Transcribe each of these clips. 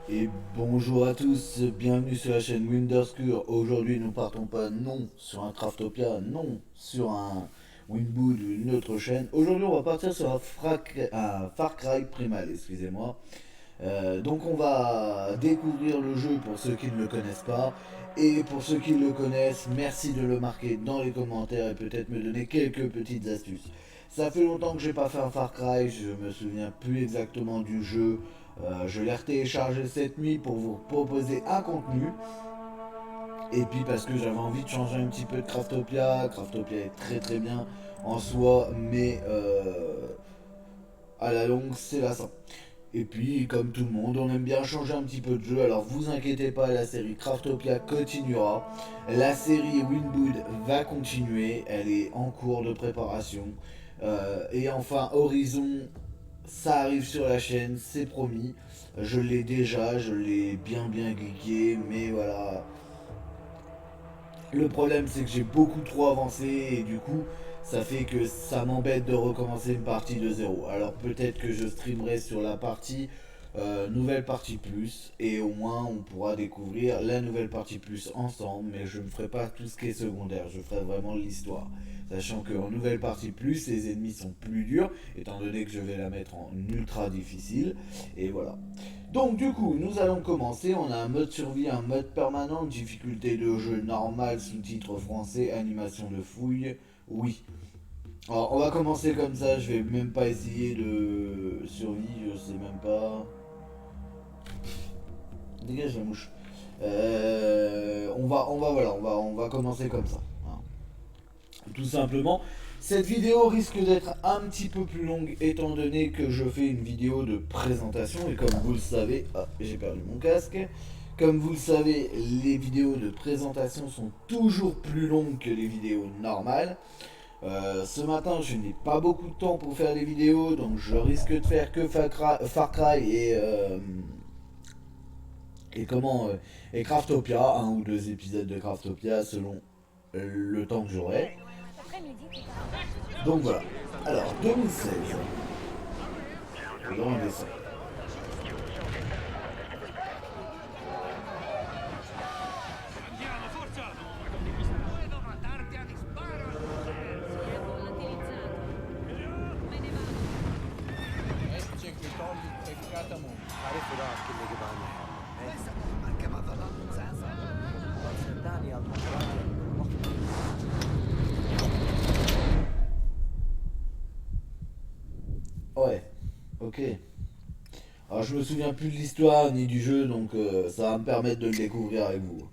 Et bonjour à tous, bienvenue sur la chaîne Winderscure. Aujourd'hui nous partons pas non sur un Craftopia, non sur un Winboot ou une autre chaîne. Aujourd'hui on va partir sur un Far Cry Primal, excusez-moi. Donc on va découvrir le jeu pour ceux qui ne le connaissent pas. Et pour ceux qui le connaissent, merci de le marquer dans les commentaires et peut-être me donner quelques petites astuces. Ça fait longtemps que j'ai pas fait un Far Cry, je me souviens plus exactement du jeu. Je l'ai téléchargé cette nuit pour vous proposer un contenu. Et puis parce que j'avais envie de changer un petit peu de Craftopia. Craftopia est très très bien en soi, mais à la longue c'est lassant. Et puis, comme tout le monde, on aime bien changer un petit peu de jeu. Alors vous inquiétez pas, la série Craftopia continuera. La série Winboot va continuer. Elle est en cours de préparation. Et enfin, Horizon, ça arrive sur la chaîne, c'est promis. Je l'ai déjà, je l'ai bien geeké, mais voilà, le problème, c'est que j'ai beaucoup trop avancé et du coup, ça fait que ça m'embête de recommencer une partie de zéro. Alors peut-être que je streamerai sur la partie nouvelle partie plus et au moins on pourra découvrir la nouvelle partie plus ensemble, mais je ne ferai pas tout ce qui est secondaire, je ferai vraiment l'histoire. Sachant qu'en nouvelle partie plus, les ennemis sont plus durs, étant donné que je vais la mettre en ultra difficile, et voilà. Donc du coup, nous allons commencer. On a un mode survie, un mode permanent, difficulté de jeu normal, sous-titres français, animation de fouille. Oui. Alors on va commencer comme ça, je vais même pas essayer de survie, je sais même pas. Dégage la mouche. On va commencer comme ça, hein. Tout simplement. Cette vidéo risque d'être un petit peu plus longue étant donné que je fais une vidéo de présentation et comme vous le savez, ah, j'ai perdu mon casque. Comme vous le savez, les vidéos de présentation sont toujours plus longues que les vidéos normales. Ce matin, je n'ai pas beaucoup de temps pour faire les vidéos, donc je risque de faire que Far Cry et comment et Craftopia, un ou deux épisodes de Craftopia selon le temps que j'aurai. Donc voilà. Alors 2016. Là on descend. Andiamo, forza! Puedo matarte a disparos. Si è volatilizzato. Me ne vado. Ecce che togli treccata mu. عارف راح كل اللي جبان Questa marca va dalla Zaza. صدقني المرة Ouais. Ok. Alors je me souviens plus de l'histoire ni du jeu, donc ça va me permettre de le découvrir avec vous.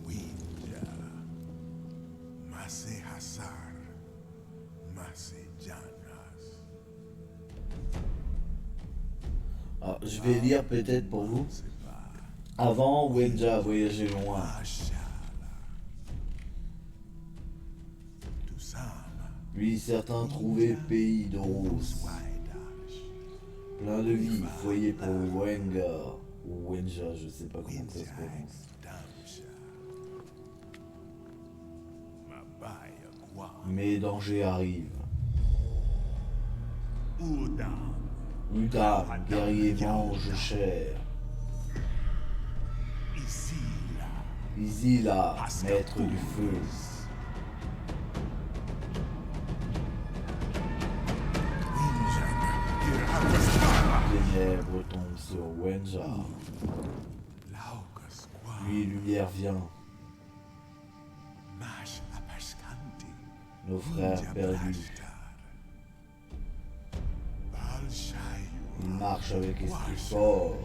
Winja, Mase Hasar, Mase Janas. Alors je vais lire peut-être pour vous. C'est pas Avant, Wenja a voyagé loin. Ashala. Tusama, Lui, certains trouvaient pays de roses. Waidash. Plein de vie, foyer pour Wenga. Ou Wenja, je sais pas comment ça se prononce. Damsha. Mabaya Guam. Mais danger arrive. Udam. Uda, guerrier mange cher. Isila. Isila, maître du feu. Winjan. Irhakastara. Ténèbres tombent sur Wenja. Laukas Guam. Lui, lumière vient. Mash Apaskanti. Nos frères perdus. Ils marchent avec esprit fort,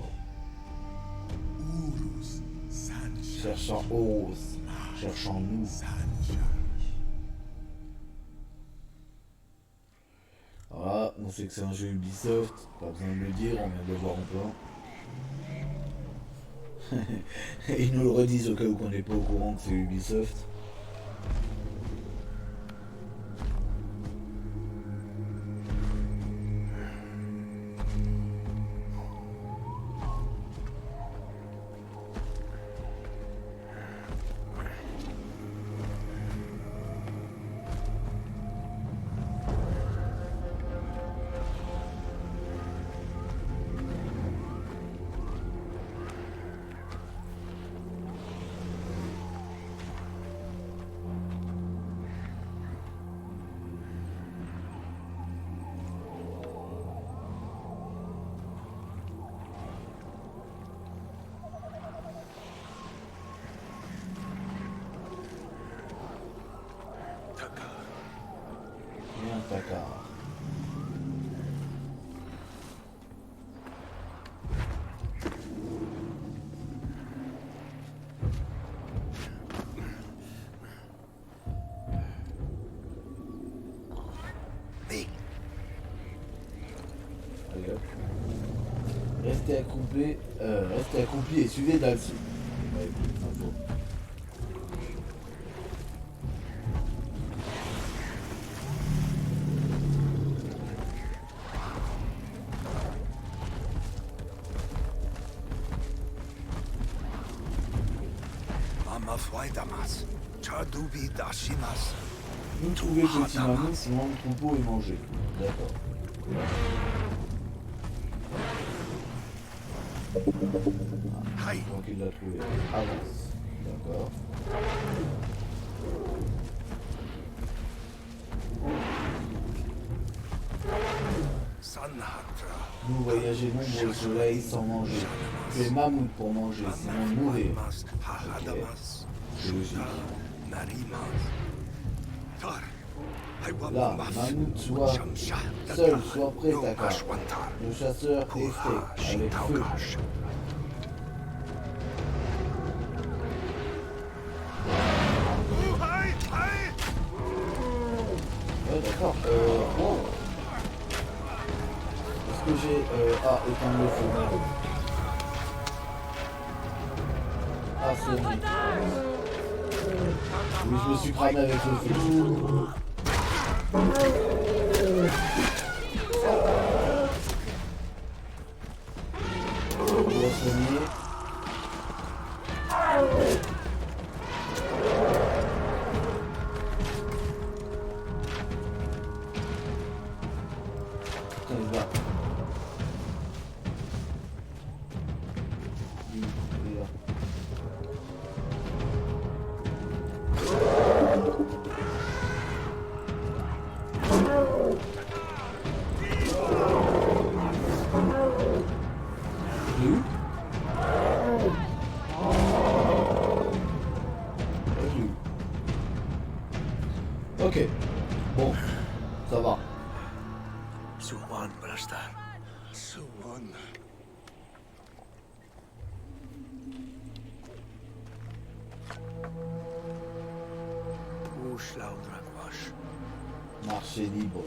cherchant hausse, cherchant nous. Voilà, on sait que c'est un jeu Ubisoft, pas besoin de le dire, on vient de le voir en plein. Ils nous le redisent au cas où qu'on n'est pas au courant que c'est Ubisoft. Et un placard. Allez hop. Restez accompli et suivez Dalsu. Ouais, info. Mama Freidamas. Chadubi Dashimas. Vous trouvez petit mammouth, sinon le troupeau est mangé. D'accord. Hai. Donc il l'a trouvé. Avance. D'accord. Sanhatra. Nous voyagez nombreux au soleil sans manger. Tu es mammouth pour manger, sinon mourir. Mas Hahadamas. C'est logique. Narimas. Tar. Là, mammouth, sois seul, sois prêt, Takar. Le chasseur est fait, avec feu. Ouais, d'accord. Oh. Est-ce que j'ai... Ah, éteindre le feu. Ah, sorry. Oui, je me suis cramé avec le feu. On doit soigner. Putain, il va. Il est là. Il est où? Il est où? Ok. Bon. Ça va. Suwan, Brastar. Suon. Ušlaudrakvaš. Marché libre.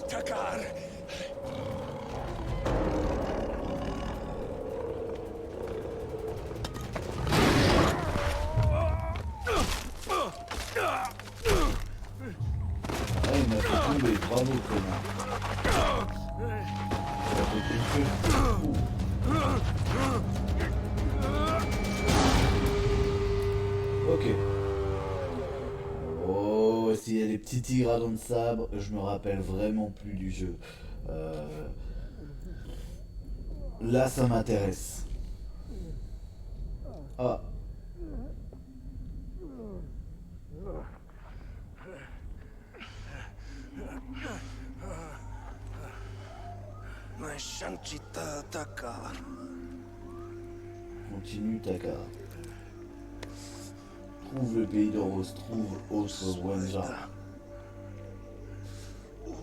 Takar. Ah, il m'a fait tomber. Bravo, connard. Ça a fait le feu. Ok. Oh, s'il y a des petits tigres à dents de sabre, je me rappelle vraiment plus du jeu. Là, ça m'intéresse. Ah. Shanchita Takar. Continue, Takar. trouve le pays de Rose, trouve autre Wenja.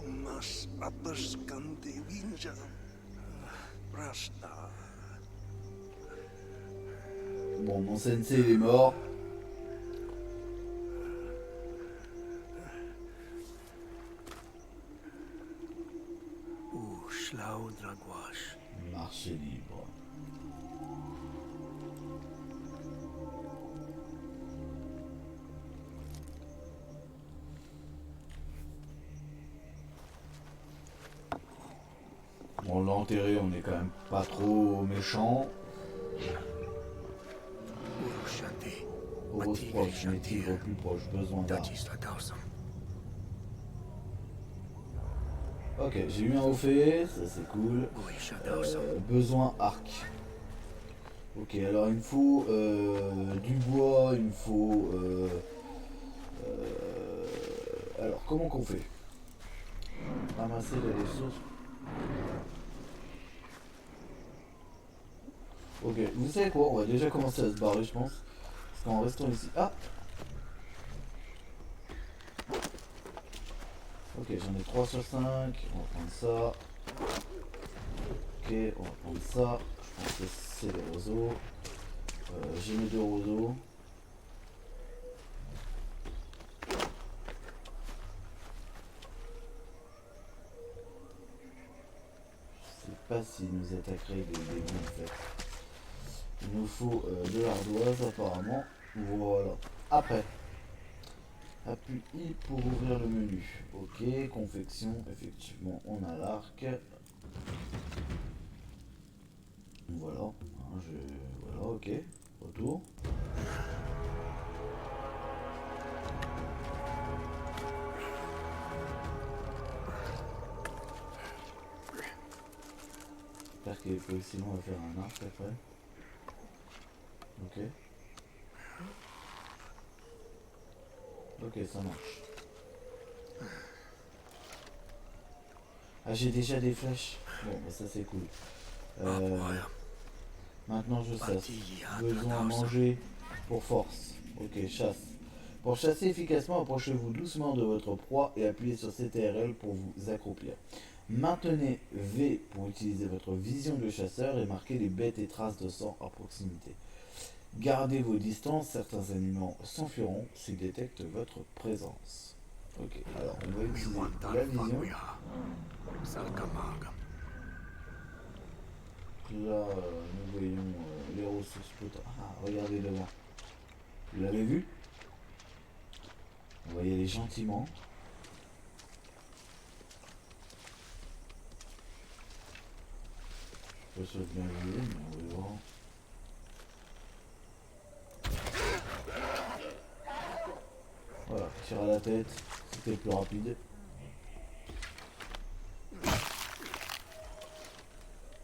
Umas apaskante vinja. Rasta. Bon, mon sensei il est mort. Schlau Dragwash. Marché libre. Bon, l'enterrer, on est quand même pas trop méchant. Urushanti. Rose proche, mais tigre plus proche, besoin d'armes. Dajis Lagausam. Ok, j'ai eu un haut fait, ça c'est cool. Besoin arc. Ok, alors il me faut du bois, il me faut... alors comment qu'on fait? Ramasser les ressources. Ok, vous savez quoi? On va déjà commencer à se barrer je pense. Parce qu'en restant ici... Ah! Ok, j'en ai 3 sur 5, on va prendre ça. Ok, on va prendre ça. Je pense que c'est les roseaux. J'ai mes 2 roseaux. Je sais pas s'ils nous attaqueraient des démons en fait. Il nous faut de l'ardoise apparemment. Voilà. Après. Appuie I pour ouvrir le menu. Ok, confection, effectivement, on a l'arc. Voilà, hein, voilà, ok, retour. J'espère qu'il est possible, on va faire un arc après. Ok. Ok, ça marche. Ah, j'ai déjà des flèches. Bon, bah ça c'est cool. Maintenant je sasse. Besoin de manger pour force. Ok, chasse. Pour chasser efficacement, approchez-vous doucement de votre proie et appuyez sur CTRL pour vous accroupir. Maintenez V pour utiliser votre vision de chasseur et marquez les bêtes et traces de sang à proximité. Gardez vos distances, certains animaux s'enfuiront s'ils détectent votre présence. Ok, alors on va utiliser la vision. Là, nous voyons les ressources potentielles. Ah, regardez devant. Vous l'avez vu? On va y aller gentiment. Je sais bien vu, mais on va voir. Voilà, tire à la tête, c'était plus rapide.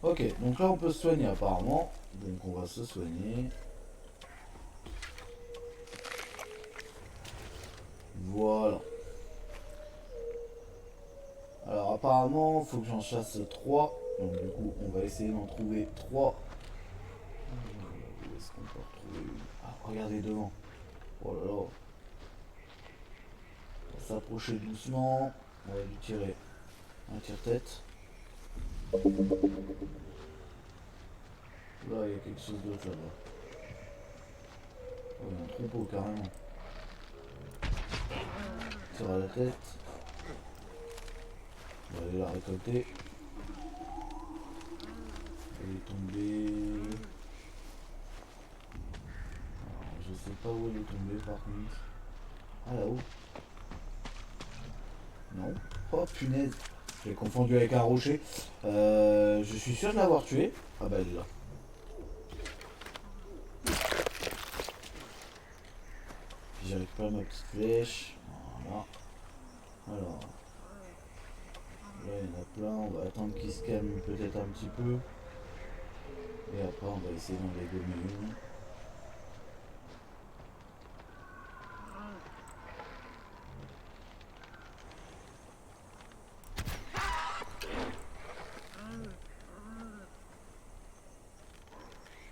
Ok, donc là on peut se soigner apparemment. Donc on va se soigner. Voilà. Alors apparemment, il faut que j'en chasse 3. Donc du coup, on va essayer d'en trouver 3. Où est-ce qu'on peut retrouver une? Ah, regardez devant. Oh là là. On va s'approcher doucement. On va lui tirer un tire-tête. Là, il y a quelque chose d'autre là-bas. Oh, il y a un troupeau carrément. Tire à la tête. On va aller la récolter. Elle est tombée. Alors, je sais pas où elle est tombée par contre. Ah là-haut. Non. Oh punaise. J'ai confondu avec un rocher. Je suis sûr de l'avoir tué. Ah bah elle est là. Puis j'ai récupéré ma petite flèche. Voilà. Alors. Là il y en a plein. On va attendre qu'il se calme peut-être un petit peu. Et après on va essayer d'en dégommer une.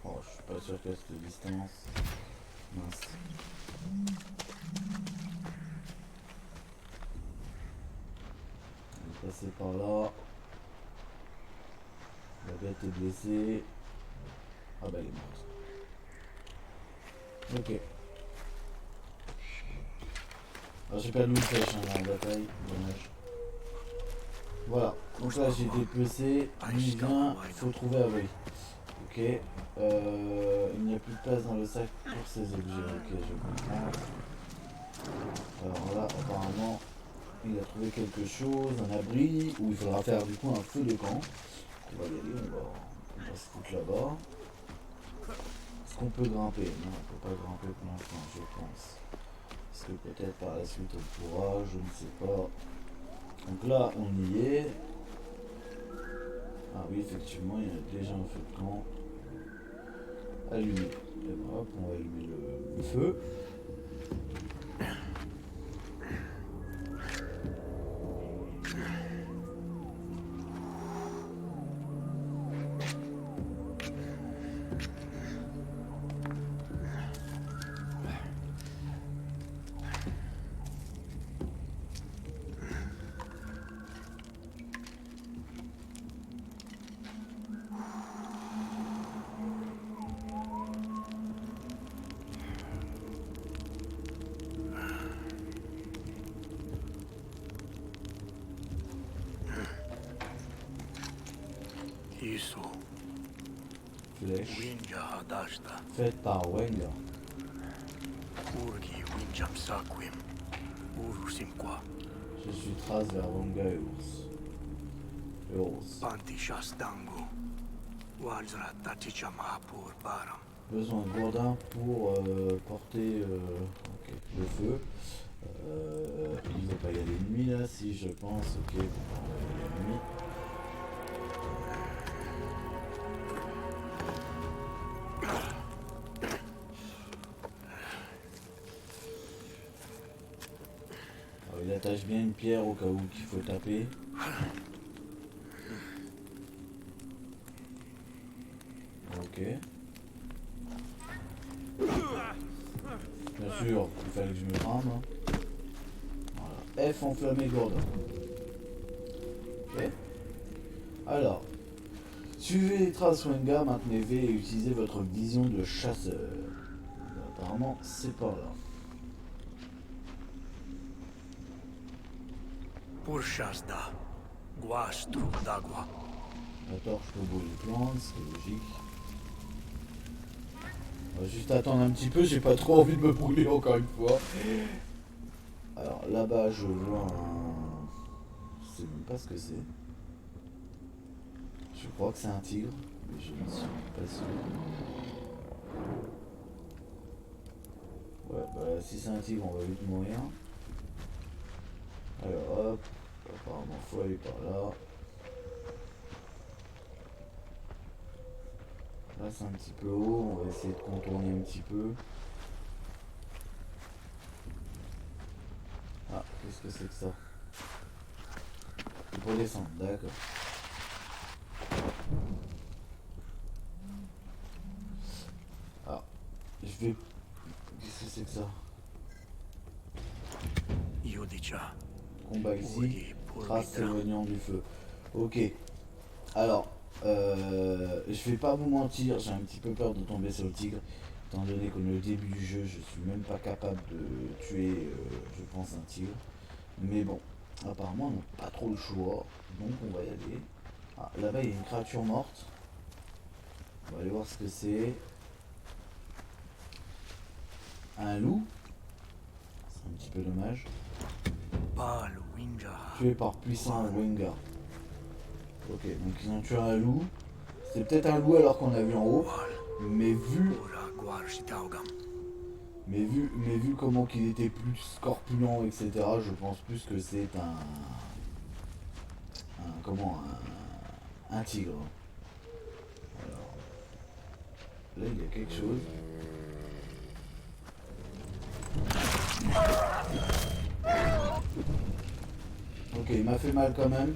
Oh, je suis pas sûr qu'à cette distance. Mince. On va passer par là. La bête est blessée. Ah bah elle est morte. Ok. Alors j'ai perdu une flèche hein, dans la bataille, dommage. Voilà, donc là j'ai dépecé, lui il vient, il faut trouver Avery. Ok, il n'y a plus de place dans le sac pour ces objets, ok je comprends. Alors là apparemment il a trouvé quelque chose, un abri, où il faudra faire du coup un feu de camp. On va y aller, on va se foutre là-bas. Est-ce qu'on peut grimper? Non, on peut pas grimper pour l'instant je pense. Est-ce que peut-être par la suite on pourra, je ne sais pas. Donc là on y est. Ah oui effectivement il y a déjà un feu de camp allumé. Et ben hop on va allumer le feu. Isu, Flèche. Winja Hadashta, Faite par Wenger. Urgi Winjam Saquim, Urusimqua, Je suis trace vers Wenger et Ours. Et Ours. Pantishas Dangu, Wajra Tachichamapur Baram, Besoin de gourdin pour porter ok, le feu. Il ne va pas y aller de nuit là si je pense. Ok, bon, on va y aller la nuit. Alors, il attache bien une pierre au cas où qu'il faut taper. Ok. Bien sûr, il fallait que je me rende. Hein. Voilà. F enflammé gourdin. Ok. Alors, suivez les traces Wenga, maintenez V et utilisez votre vision de chasseur. Apparemment, c'est par là. Purshasda, Guastru Dagua, La torche pour brûler les plantes, c'est logique. On va juste attendre un petit peu, j'ai pas trop envie de me brûler encore une fois. Alors là-bas, je vois un... Je sais même pas ce que c'est. Je crois que c'est un tigre, mais je ne suis pas sûr. Ouais, bah si c'est un tigre, on va vite mourir. Alors hop, apparemment faut aller par là. Là c'est un petit peu haut, on va essayer de contourner un petit peu. Ah, qu'est-ce que c'est que ça? C'est pour descendre, d'accord. Ah, je vais... Qu'est-ce que c'est que ça? Yudicha, Combat ici, Urgi trace Purvitra, éloignant du feu. Ok. Alors, je vais pas vous mentir, j'ai un petit peu peur de tomber sur le tigre, étant donné qu'au début du jeu, je suis même pas capable de tuer, je pense, un tigre. Mais bon, apparemment, on n'a pas trop le choix, donc on va y aller. Ah, là-bas, il y a une créature morte. On va aller voir ce que c'est. Un loup. C'est un petit peu dommage. Pal Winja, Tué par puissant Wenga. Ok, donc ils ont tué un loup. C'est peut-être un loup alors qu'on a vu en haut. Wal, Mais vu Ura Guarshitaugam, Mais vu comment qu'il était plus corpulent, etc., je pense plus que c'est un tigre. Alors, là, il y a quelque chose. Ok, il m'a fait mal quand même.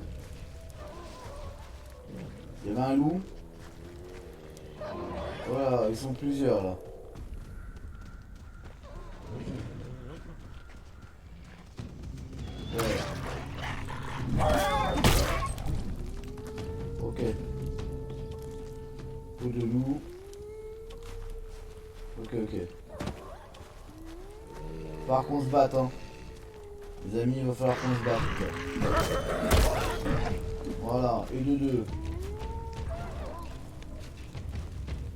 Il y avait un loup. Voilà, ils sont plusieurs là. falloir qu'on se batte, hein. Les amis, il va falloir qu'on se batte. Voilà, et de deux.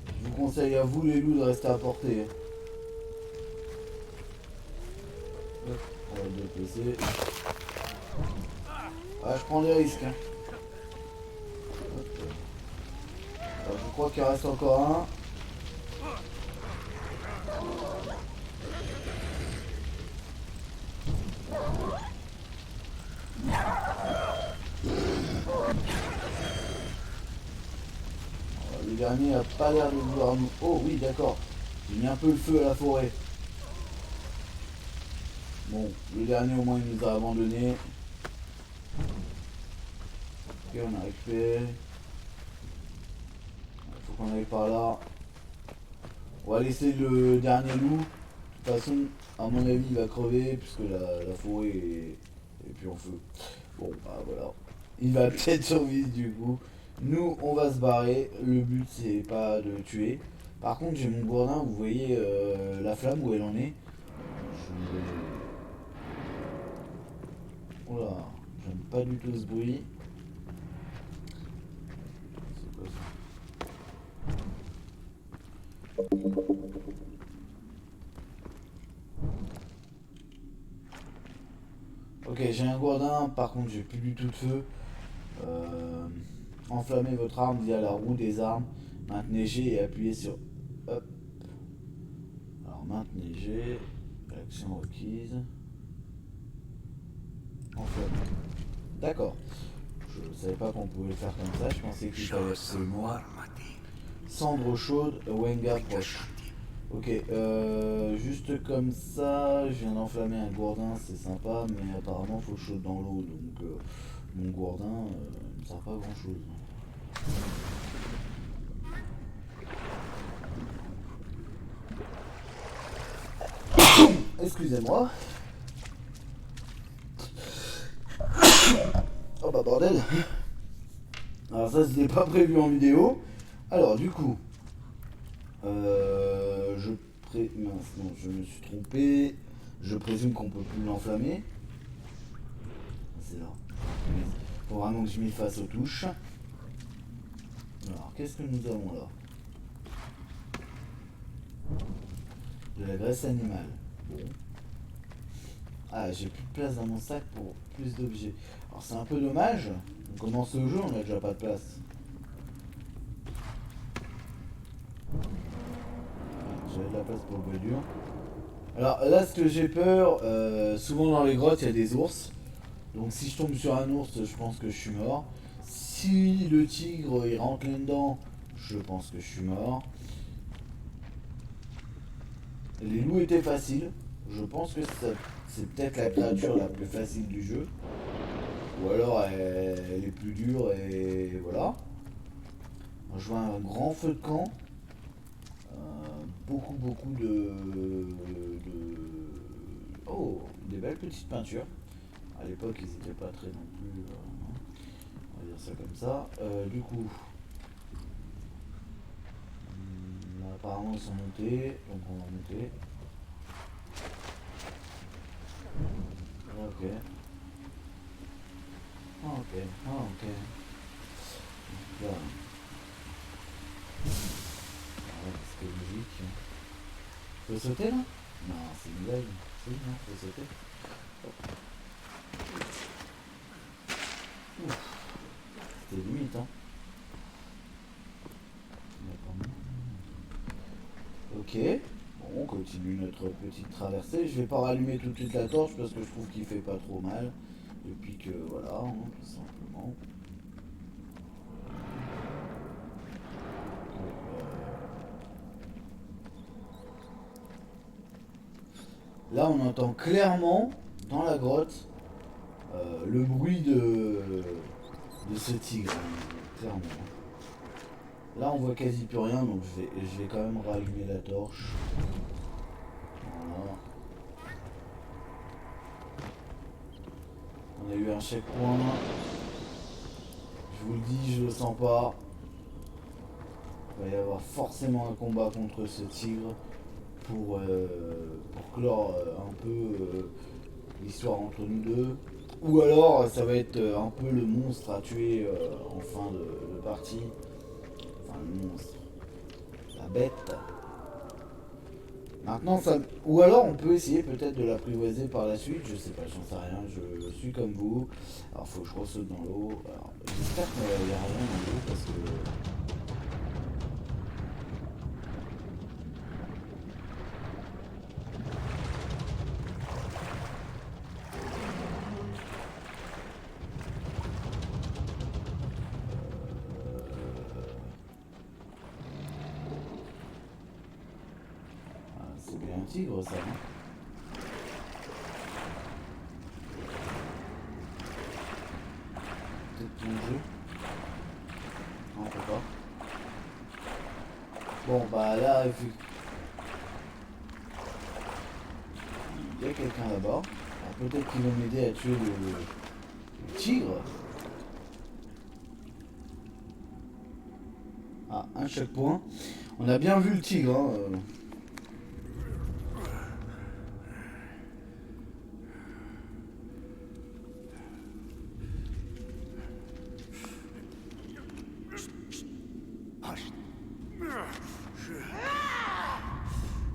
Je vous conseille à vous les loups de rester à portée. Hop, on va le déplacer. Ah, je prends des risques. Hein. Alors, je crois qu'il reste encore un. Le dernier a pas l'air de vouloir nous... Oh oui, d'accord. J'ai mis un peu le feu à la forêt. Bon, le dernier au moins il nous a abandonné. Ok, on a récupéré. Il faut qu'on aille par là. On va laisser le dernier loup. De toute façon, à mon avis, il va crever puisque la forêt est plus en feu. Bon, bah voilà. Il va peut-être survivre du coup. Nous, on va se barrer. Le but, c'est pas de le tuer. Par contre, j'ai mon gourdin. Vous voyez la flamme où elle en est. Je vais... Oula, j'aime pas du tout ce bruit. C'est quoi ça? Ok, j'ai un gourdin, par contre j'ai plus du tout de feu. Enflammez votre arme via la roue des armes. Maintenez G et appuyez sur... Hop. Alors maintenez G. Action requise. Enflammez. D'accord. Je savais pas qu'on pouvait le faire comme ça, je pensais qu'il fallait absolument... Cendre chaude, Wenga proche. Ok, juste comme ça, je viens d'enflammer un gourdin, c'est sympa, mais apparemment faut chaud dans l'eau, donc mon gourdin ne sert pas à grand chose. Excusez-moi. Oh bah bordel. Alors ça c'était pas prévu en vidéo. Alors du coup, mince, non, je me suis trompé. Je présume qu'on peut plus l'enflammer. C'est là. Faut vraiment que je m'y fasse aux touches. Alors, qu'est-ce que nous avons là? De la graisse animale. Bon. Ah, j'ai plus de place dans mon sac pour plus d'objets. Alors c'est un peu dommage. On commence le jeu, on a déjà pas de place. J'avais de la place pour le bois dur. Alors là, ce que j'ai peur, souvent dans les grottes, il y a des ours. Donc si je tombe sur un ours, je pense que je suis mort. Si le tigre, il rentre là-dedans, je pense que je suis mort. Les loups étaient faciles. Je pense que c'est peut-être la créature la plus facile du jeu. Ou alors elle est plus dure et voilà. Je vois un grand feu de camp. Beaucoup de... Oh, des belles petites peintures. À l'époque, ils n'étaient pas très non plus... on va dire ça comme ça. Du coup... Là, apparemment, ils sont montés. Donc on va monter. Ok. Ok. Ok. Là. Parce que musique. Faut sauter là? Non, c'est une blague. Si, non, faut sauter. Ouf. C'était limite, hein. Ok. Bon, on continue notre petite traversée. Je vais pas rallumer tout de suite la torche parce que je trouve qu'il fait pas trop mal. Et puis que voilà, hein, tout simplement. Là, on entend clairement dans la grotte le bruit de ce tigre, clairement. Là, on voit quasi plus rien, donc je vais quand même rallumer la torche. Voilà. On a eu un checkpoint. Je vous le dis, je le sens pas. Il va y avoir forcément un combat contre ce tigre. pour clore un peu l'histoire entre nous deux. Ou alors ça va être un peu le monstre à tuer en fin de partie. Enfin le monstre. La bête. Maintenant ça. Ou alors on peut essayer peut-être de l'apprivoiser par la suite, je sais pas, j'en sais rien, je suis comme vous. Alors faut que je ressaute dans l'eau. Alors j'espère qu'il n'y a rien dans l'eau parce que. C'est bien un tigre ça, hein. Peut-être ton jeu. Non, on peut pas. Bon bah là, il y a quelqu'un là-bas. Alors peut-être qu'il va m'aider à tuer le tigre. Ah, un checkpoint. On a bien vu le tigre, hein.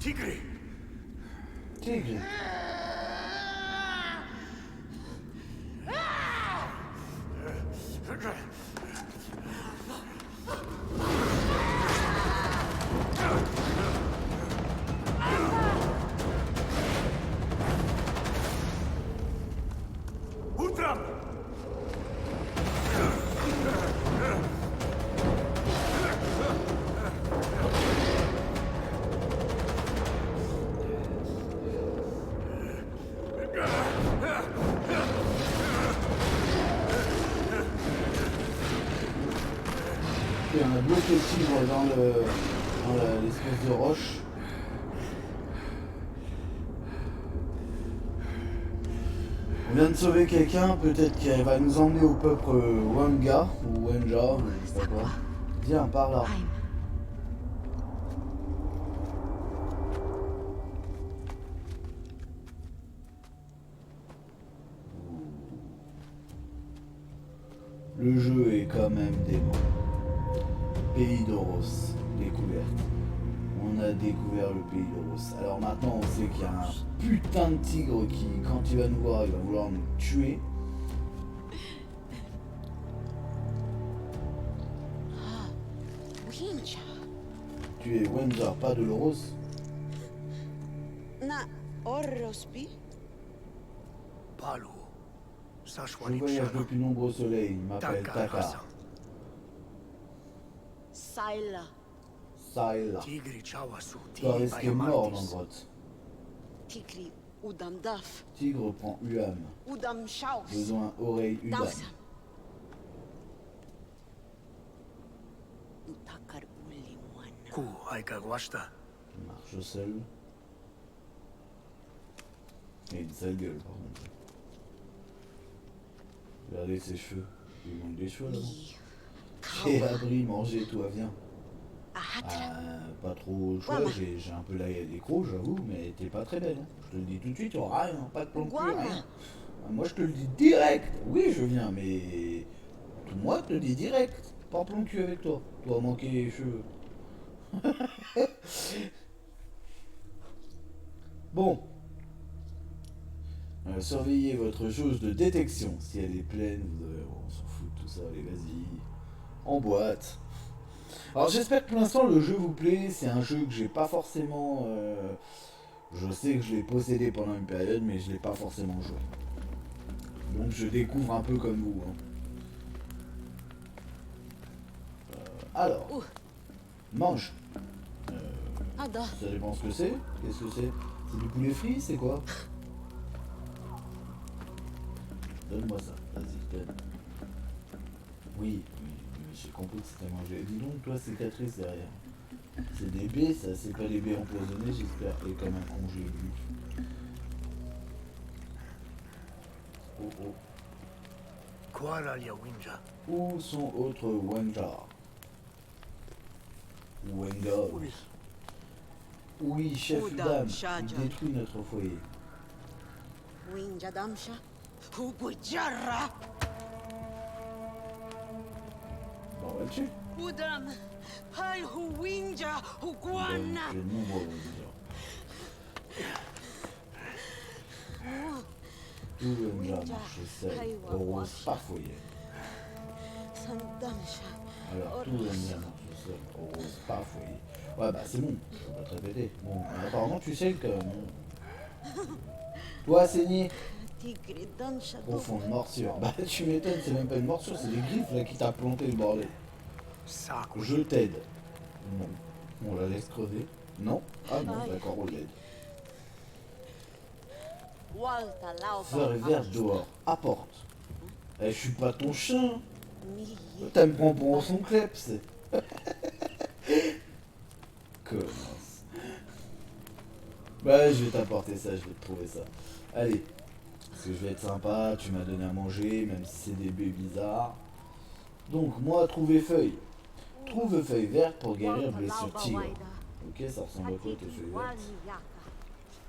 Tigre! Tigre. Utram! Et on a bloqué le tigre dans l'espèce de roche. On vient de sauver quelqu'un, peut-être qu'il va nous emmener au peuple Wanga ou Wenja, je sais pas quoi. Viens par là. Heim. Le jeu est quand même dément. Pays d'Oros, découverte. On a découvert le pays d'Oros. Alors maintenant on sait qu'il y a un putain de tigre qui, quand il va nous voir, il va vouloir nous tuer. Winja. Tu es Wenja, pas de l'Oros. Na Orrospi. Palu. Je Sashwani voyage depuis nombreux soleils, il m'appelle Taka. Taka. Saila. Saïla. Tigri Chawasu. Tu vas risquer mort dans la grotte. Tikri Udam Daf. Tigre prend UAM. Udam Shaus. Besoin oreille UDAM. Dawsam. Utakar Uli Mwana. Ku Aika Gwashta. Il marche seul. Il a une sale gueule par contre. Regardez ses cheveux. Il manque des cheveux là. Ni Et Kawa. abri, manger, toi, viens. Ahatra. Pas trop le choix, Guama. j'ai un peu les crocs, j'avoue, mais t'es pas très belle. Hein. Je te le dis tout de suite, rien, pas de plan de cul, Guama. rien. Moi je te le dis direct. Oui, je viens, mais moi je te le dis direct. Pas plan de cul avec toi. Tu vas manquer les cheveux. Bon. Surveillez votre jauge de détection. Si elle est pleine, on s'en fout de tout ça. Allez, vas-y. En boîte. Alors j'espère que pour l'instant le jeu vous plaît. C'est un jeu que j'ai pas forcément... Je sais que je l'ai possédé pendant une période, mais je l'ai pas forcément joué. Donc je découvre un peu comme vous. Hein. Alors, Ouh. mange. Ada. Ça dépend ce que c'est. Qu'est-ce que c'est? C'est du poulet frit, c'est quoi? Donne-moi ça, vas-y, donne. Oui, j'ai compris que c'était mangé. Dis donc, toi, cicatrice derrière. C'est des baies, ça, c'est pas des baies empoisonnées, j'espère. Et comme un con, j'ai vu. Oh oh. Kwaralia Winja. Où sont autres Wenja? Wenga. Oui, chef Oudam Udam, il Shaja. détruit notre foyer. Winja damsha. Hugujara. Bon, on va le tuer. Udam. Pal hu winja Il va huguana. tuer de nombreux Rangers. Tout le Ranger marche seul, au rose pas foyer. Sandamsha. Alors, tout le Ranger marche seul, au rose pas foyer. Ouais, bah c'est bon, faut pas te répéter. Bon, apparemment tu sais que... Toi, saigné, Tigre dansha. profonde morsure. Bah tu m'étonnes, c'est même pas une morsure, c'est des griffes là qui t'a planté le bordel. Sacco. Je t'aide. Non. On la laisse crever. Non. Ah non, Aïe. d'accord, on l'aide. Walta lauba. Fleur et verte dehors. Apporte. Eh, je suis pas ton chien. Mi. T'aimes prendre pour son kleps. Commence. Bah, je vais t'apporter ça, je vais te trouver ça. Allez. Parce que je vais être sympa, tu m'as donné à manger, même si c'est des baies bizarres. Donc, moi, trouver feuille. Trouve feuille verte pour guérir blessure tigre. Ok, ça ressemble à quoi tes feuilles vertes?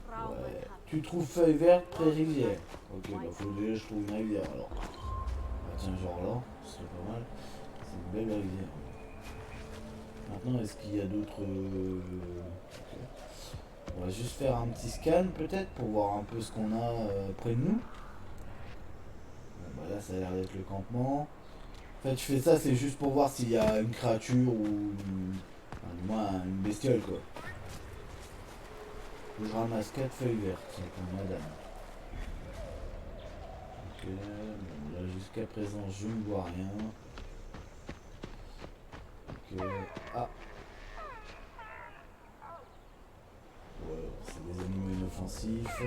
Ouais. Tu trouves feuille verte près rivière. Ok, bah faut déjà que je trouve une rivière alors. Bah tiens, genre là, ce serait pas mal. C'est une belle rivière. Maintenant, est-ce qu'il y a d'autres... Ok. On va juste faire un petit scan peut-être pour voir un peu ce qu'on a près de nous. Bon, bah là, ça a l'air d'être le campement. En fait, je fais ça, c'est juste pour voir s'il y a une créature ou enfin, du moins une bestiole quoi. Faut que je ramasse 4 feuilles vertes, c'est comme madame. Ok, bon, là jusqu'à présent je ne vois rien. Ok, ah. Ouais, c'est des animaux inoffensifs.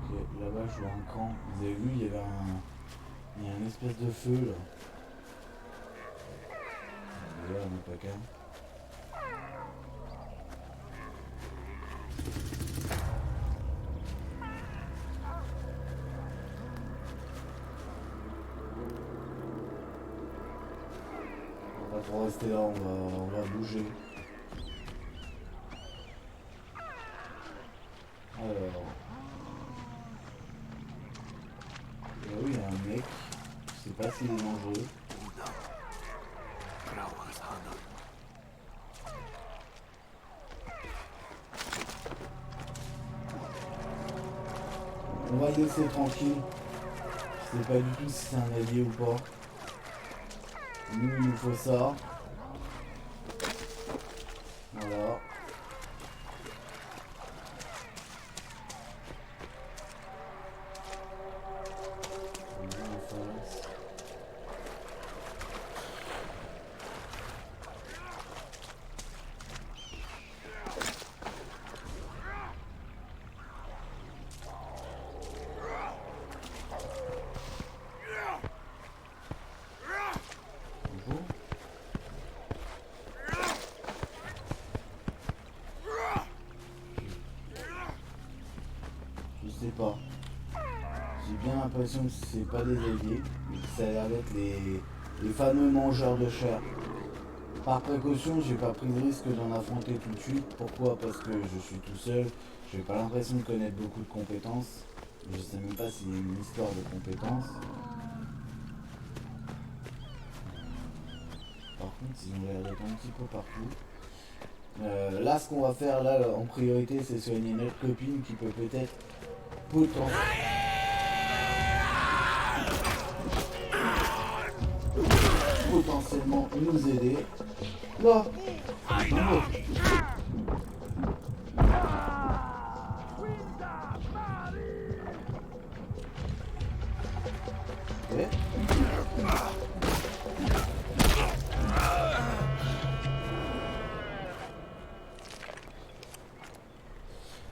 Ok, là-bas je vois un camp. Vous avez vu, il y avait il y a une espèce de feu là. Déjà, on n'a pas qu'un. On va trop rester là, on va bouger. Alors. Là oui, il y a un mec. Je sais pas s'il est dangereux. Grauhashana. On va le laisser tranquille. Je sais pas du tout si c'est un allié ou pas. Nous, il nous faut ça. Voilà. On va en face. Bonjour. Je sais pas. J'ai bien l'impression que c'est pas des alliés, mais que ça a l'air d'être les fameux mangeurs de chair. Par précaution, j'ai pas pris de risque d'en affronter tout de suite. Pourquoi? Parce que je suis tout seul. J'ai pas l'impression de connaître beaucoup de compétences. Je sais même pas s'il y a une histoire de compétences. Par contre, ils ont l'air d'être un petit peu partout. Là, ce qu'on va faire là en priorité, c'est soigner notre copine qui peut peut-être potentiellement nous aider. Là, non. Ok.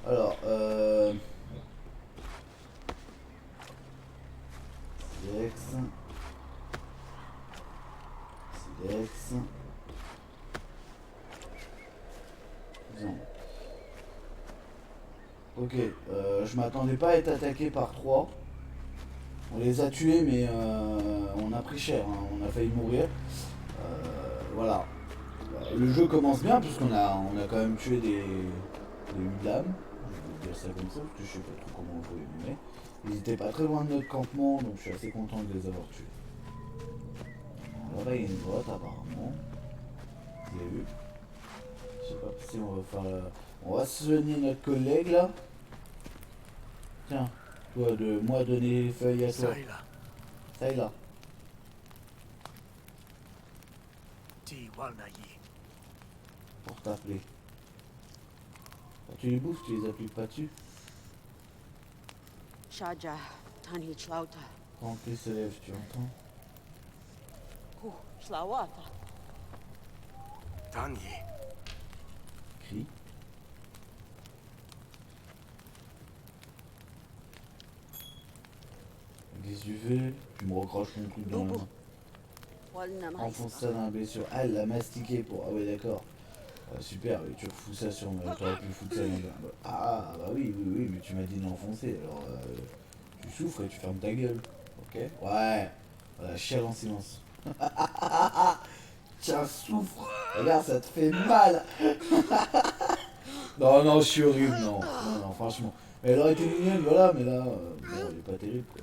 Alors, Silex. Disons. Ok, je m'attendais pas à être attaqué par 3. On les a tués, mais on a pris cher, hein. On a failli mourir. Voilà. Le jeu commence bien, puisqu'on a quand même tué des dames. Je vais dire ça comme ça, parce que je sais pas trop comment on peut les nommer. Ils étaient pas très loin de notre campement, donc je suis assez content de les avoir tués. Là-bas, il y a une grotte, apparemment. Vous avez vu? Je sais pas si on va faire... On va soigner notre collègue, là. Tiens, toi, de moi donner les feuilles à toi. Saila, Ça est là. Ti Walnayi. Pour t'appeler. Quand tu les bouffes, tu les appliques pas dessus. Shaja, Tani Chlauta, Quand tu se lèves, tu entends? Hu, Shlawata. Tanyi. Crie. Qu'est-ce que tu fais? Tu me recroches ton truc dans la main. Walna Enfonce ça dans la blessure. Ah, elle l'a mastiqué pour... Ah ouais, d'accord. Super, mais tu refous ça sur... T'aurais pu foutre ça dans le... Ah, bah oui, mais tu m'as dit de l'enfoncer. Alors, tu souffres et tu fermes ta gueule. Ok? Ouais. Voilà, chiale en silence. Tiens, souffre. Regarde, ça te fait mal. Non, je suis horrible, non, franchement. Elle aurait été mignonne, voilà, mais là, bon, elle est pas terrible, quoi.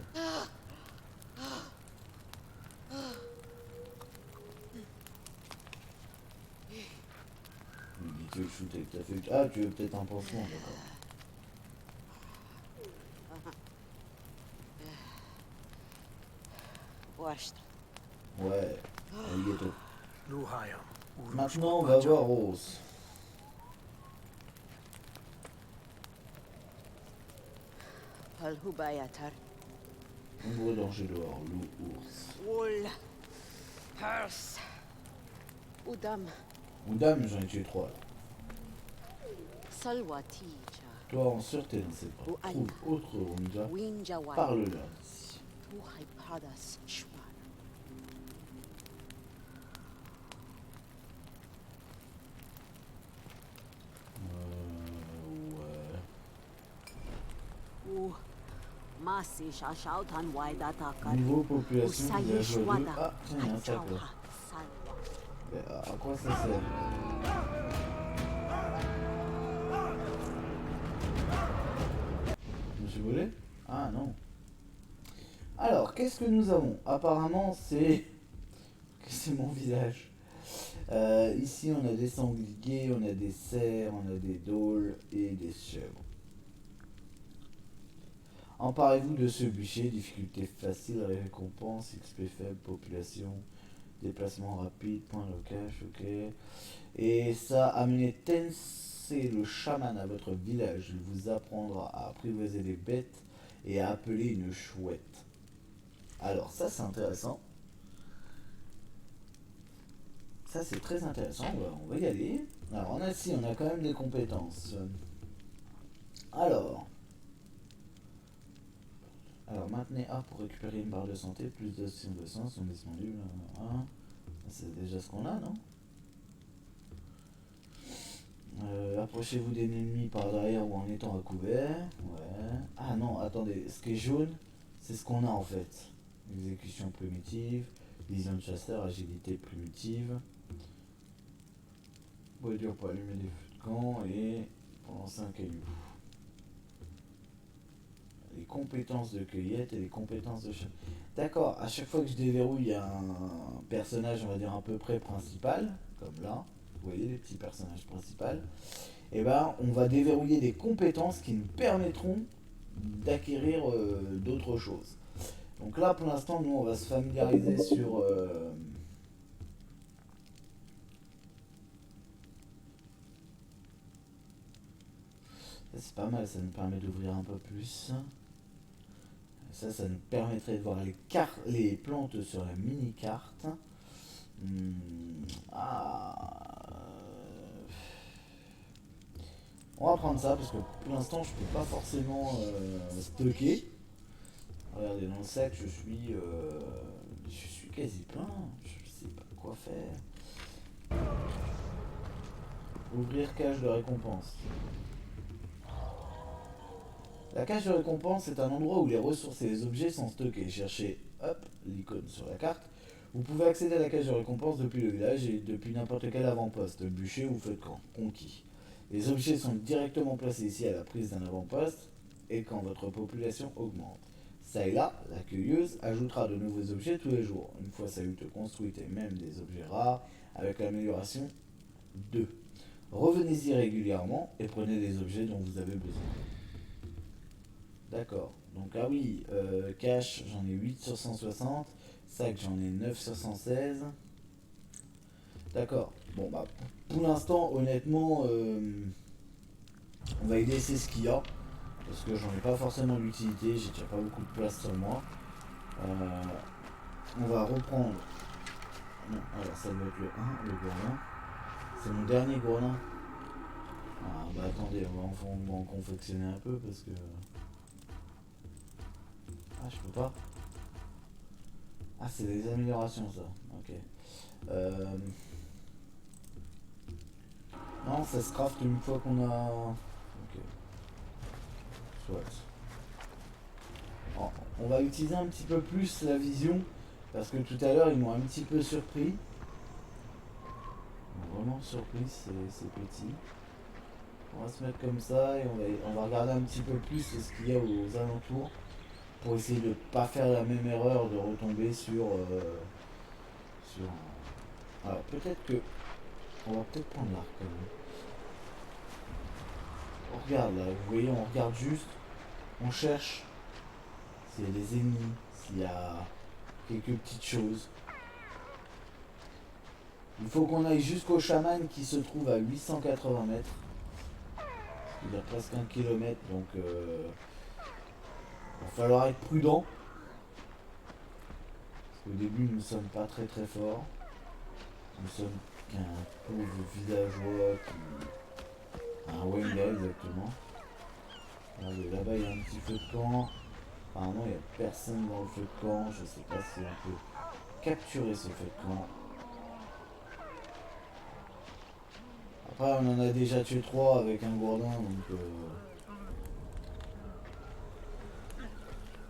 Il dit, tu veux le shooter avec ta feuille. Ah, tu veux peut-être un pansement, d'accord. Washt. Ouais, alligator. Luhayam. Maintenant, on va voir Rose. Palhubayatar. Nombreux dangers dehors, loup, ours. Wool. Hers. Udam. Ou dame, j'en ai tué 3. Salwatija. Toi, en sûreté dans cette porte. Trouve autre Ronja. Winjawan. Parle-leur d'ici. Tuhaipadas Shwan. Ouais. Masi Shashautan Waidataka. Niveau population, Usayi villageois 2. Shwada. Ah, tiens, il y a un sac là. Hachauha. Salwa. Mais à quoi ça sert? Je me suis volé? Ah non. Alors, qu'est-ce que nous avons? Apparemment, c'est mon visage. Ici, on a des sangliers, on a des cerfs, on a des dôles et des chèvres. Emparez-vous de ce bûcher, difficulté facile, récompense, XP faible, population, déplacement rapide, point locage, ok. Et ça, amenez Tensei le chaman à votre village. Il vous apprendra à apprivoiser des bêtes et à appeler une chouette. Alors ça, c'est intéressant. Ça, c'est très intéressant, on va y aller. Alors on a quand même des compétences. Alors, maintenez A pour récupérer une barre de santé, plus d'options de sang sont disponibles. C'est déjà ce qu'on a, non? Approchez-vous des ennemis par derrière ou en étant à couvert. Ouais. Ah non, attendez, ce qui est jaune, c'est ce qu'on a en fait. Exécution primitive, vision de chasseur, agilité primitive. Bois dur pour allumer des feux de camp et pour lancer un caillou. Les compétences de cueillette et les compétences de chasse. D'accord, à chaque fois que je déverrouille un personnage, on va dire à peu près principal, comme là, vous voyez les petits personnages principaux, et ben on va déverrouiller des compétences qui nous permettront d'acquérir d'autres choses. Donc là pour l'instant nous on va se familiariser sur c'est pas mal, ça nous permet d'ouvrir un peu plus. Ça nous permettrait de voir les plantes sur la mini-carte. On va prendre ça parce que pour l'instant je peux pas forcément stocker. Regardez dans le sac je suis quasi plein. Je sais pas quoi faire. Ouvrir cache de récompense. La cache de récompense est un endroit où les ressources et les objets sont stockés. Cherchez, hop, l'icône sur la carte. Vous pouvez accéder à la cache de récompense depuis le village et depuis n'importe quel avant-poste, bûcher ou feu de camp, conquis. Les objets sont directement placés ici à la prise d'un avant-poste et quand votre population augmente. Ça et là, la cueilleuse ajoutera de nouveaux objets tous les jours. Une fois sa hutte construite et même des objets rares avec l'amélioration 2. Revenez-y régulièrement et prenez les objets dont vous avez besoin. D'accord. Donc ah oui, cash, j'en ai 8 sur 160. Sac, j'en ai 9 sur 116. D'accord. Bon bah pour l'instant, honnêtement, on va y laisser ce qu'il y a. Parce que j'en ai pas forcément d'utilité, j'ai déjà pas beaucoup de place sur moi. On va reprendre. Non, alors ça doit être le 1, le gourdin. C'est mon dernier gourdin. Ah bah attendez, on va en confectionner un peu parce que. Ah je peux pas. Ah c'est des améliorations ça. Ok. Non ça se craft une fois qu'on a. Ok. Soit. Bon, on va utiliser un petit peu plus la vision. Parce que tout à l'heure ils m'ont un petit peu surpris. Vraiment surpris, c'est petit. On va se mettre comme ça et on va regarder un petit peu plus ce qu'il y a aux alentours pour essayer de ne pas faire la même erreur de retomber sur alors peut-être que on va peut-être prendre l'arc quand même. On regarde là, vous voyez, on regarde juste, on cherche s'il y a des ennemis, s'il y a quelques petites choses. Il faut qu'on aille jusqu'au chaman qui se trouve à 880 mètres. C'est-à-dire presque 1 kilomètre, donc il va falloir être prudent. Parce qu'au début nous ne sommes pas très très forts. Nous sommes qu'un pauvre villageois qui. Un Wenga exactement. Là-bas il y a un petit feu de camp. Apparemment il n'y a personne dans le feu de camp. Je ne sais pas si on peut capturer ce feu de camp. Après on en a déjà tué 3 avec un gourdin donc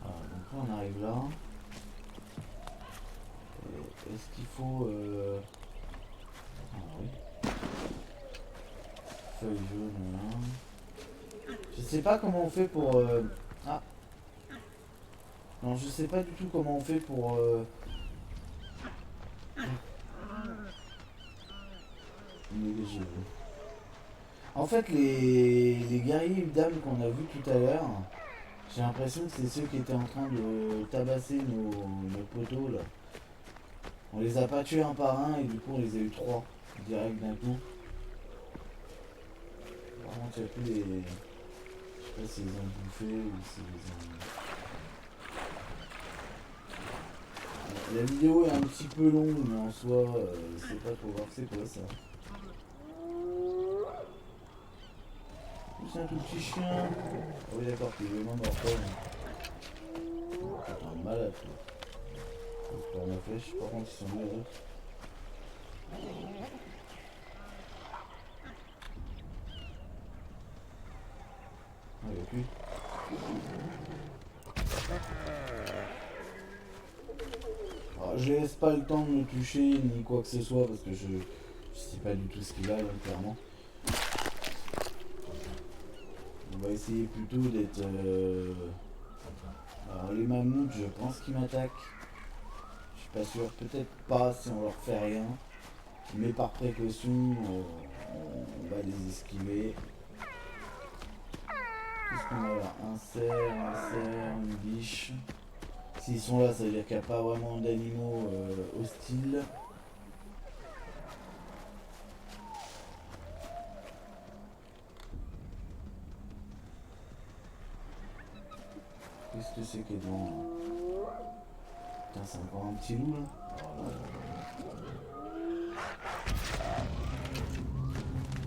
voilà, donc là on arrive là. Est-ce qu'il faut ah oui. Feuille jaune là. Je sais pas comment on fait pour ah non je sais pas du tout comment on fait pour négliger. En fait, les guerriers Udam qu'on a vu tout à l'heure, j'ai l'impression que c'est ceux qui étaient en train de tabasser nos poteaux là. On les a pas tués un par un et du coup on les a eu 3 direct d'un coup. Par contre, il n'y a plus les. Je sais pas s'ils les ont bouffés ou s'ils les ont. La vidéo est un petit peu longue, mais en soi, c'est pas trop grave. C'est quoi ça? C'est un tout petit chien. Ah oui d'accord, il est vraiment mortel. C'est un malade toi. Je prends ma flèche, par contre ils sont où les autres? Ah il y a plus. Alors, je laisse pas le temps de me toucher ni quoi que ce soit parce que je sais pas du tout ce qu'il a là, clairement. On va essayer plutôt d'être. Alors les mammouths, je pense qu'ils m'attaquent. Je suis pas sûr, peut-être pas si on leur fait rien. Mais par précaution, on va les esquiver. Qu'est-ce qu'on a là? Un cerf, une biche. S'ils sont là, ça veut dire qu'il n'y a pas vraiment d'animaux hostiles. Qu'est-ce que c'est qui est devant là? Putain, c'est encore un petit loup là.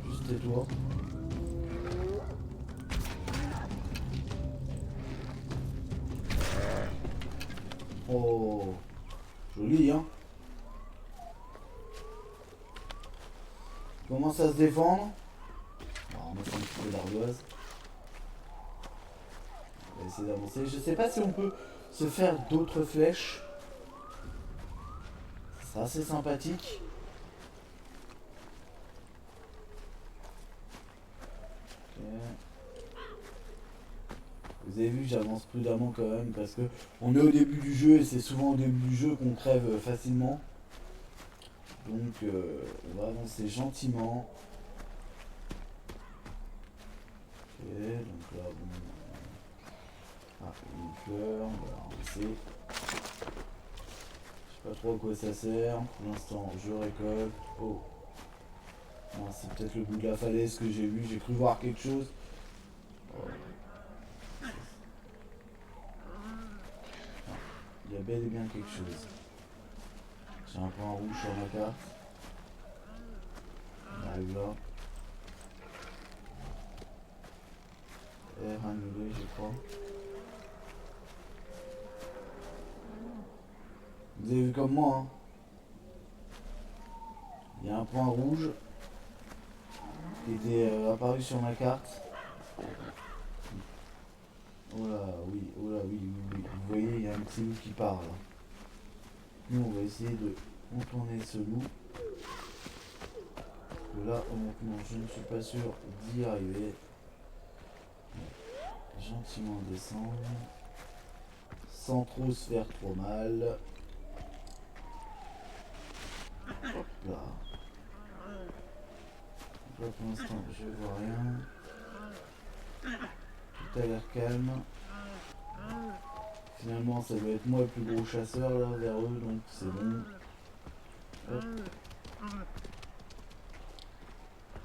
Juste tais-toi. Oh, joli hein. Il commence à se défendre. Alors, on va faire un petit peu d'ardoise. On va essayer d'avancer. Je sais pas si on peut se faire d'autres flèches. Ce sera assez sympathique. Ok. Vous avez vu, j'avance prudemment quand même parce que on est au début du jeu et c'est souvent au début du jeu qu'on crève facilement. Donc on va avancer gentiment. Ok, donc là bon. Ah, une fleur, on va avancer. Je sais pas trop à quoi ça sert. Pour l'instant, je récolte. Oh. Non, c'est peut-être le bout de la falaise que j'ai vu. J'ai cru voir quelque chose. Oh. Non, il y a bel et bien quelque chose. J'ai un point rouge sur ma carte. On arrive là. R annulé, je crois. Vous avez vu comme moi, hein. Il y a un point rouge qui était apparu sur ma carte. Oh là, oui, oh là, oui, oui, oui. Vous voyez, il y a un petit loup qui part là. Nous, on va essayer de contourner ce loup. Parce que là, honnêtement, je ne suis pas sûr d'y arriver. Gentiment descendre. Sans trop se faire trop mal. Hop là. Là pour l'instant je vois rien. Tout a l'air calme. Finalement ça doit être moi le plus gros chasseur là vers eux, donc c'est bon. Hop.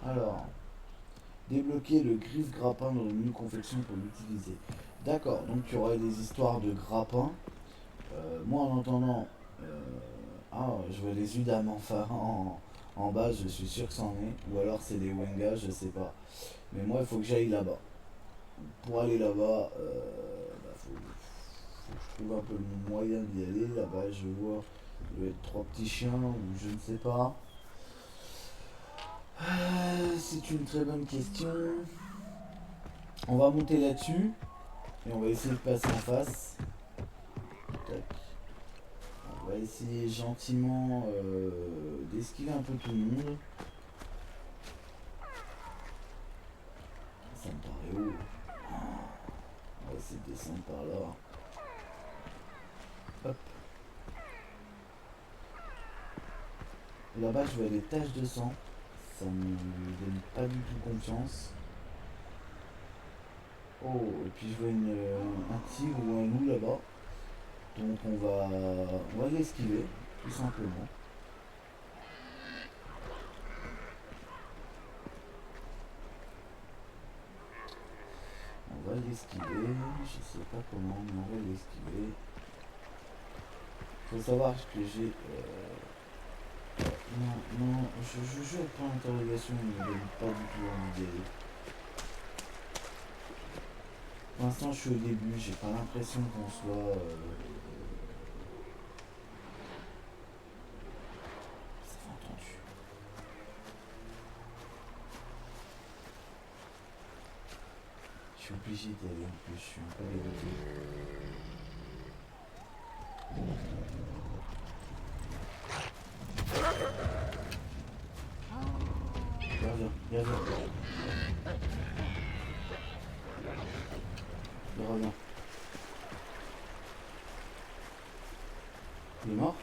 Alors. Débloquer le griffe grappin dans le menu confection pour l'utiliser. D'accord, donc il y aurait des histoires de grappin. Moi en entendant... je vois les Udam enfin en bas, je suis sûr que c'en est. Ou alors c'est des Wenga, je sais pas. Mais moi il faut que j'aille là-bas. Pour aller là-bas, faut que je trouve un peu le moyen d'y aller. Là-bas je vois, il doit être 3 petits chiens ou je ne sais pas. C'est une très bonne question. On va monter là-dessus et on va essayer de passer en face. Tac. On va essayer gentiment d'esquiver un peu tout le monde. Ça me paraît haut. On va essayer de descendre par là. Hop. Là-bas, je vois des taches de sang. Ça me donne pas du tout confiance. Oh, et puis je vois un tigre ou un loup là-bas. Donc on va l'esquiver, tout simplement. On va l'esquiver, je sais pas comment, mais on va l'esquiver. Faut savoir que j'ai... non, je point d'interrogation, il ne me donne pas du tout envie d'y aller. Pour l'instant, je suis au début, j'ai pas l'impression qu'on soit... Ça fait entendu. Je suis obligé d'y aller en plus, je suis un peu dégoûté. Viens. Il revient. Il est mort?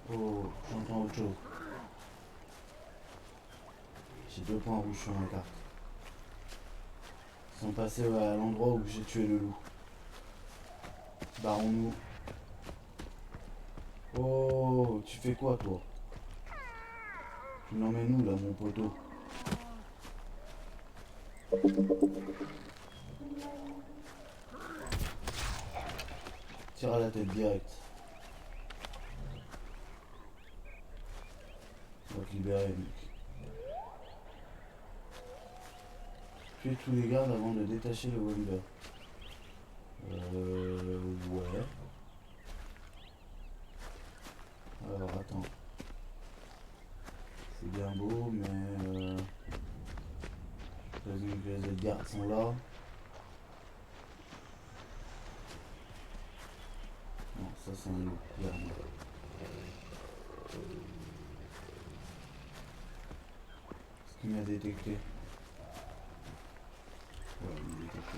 Oh, j'entends autre chose. J'ai 2 points rouges sur ma carte. Ils sont passés à l'endroit où j'ai tué le loup. Barrons-nous. Oh, tu fais quoi toi? Tu l'emmènes où là mon poteau? Tire à la tête direct. libérer, mec. Tuer tous les gardes avant de détacher le Wonder. Ouais. Alors, attends. C'est bien beau, mais... je présume que les autres gardes sont là. Non, ça c'est un loup, clairement. Est-ce qu'il m'a détecté? Ouais, il m'a détecté.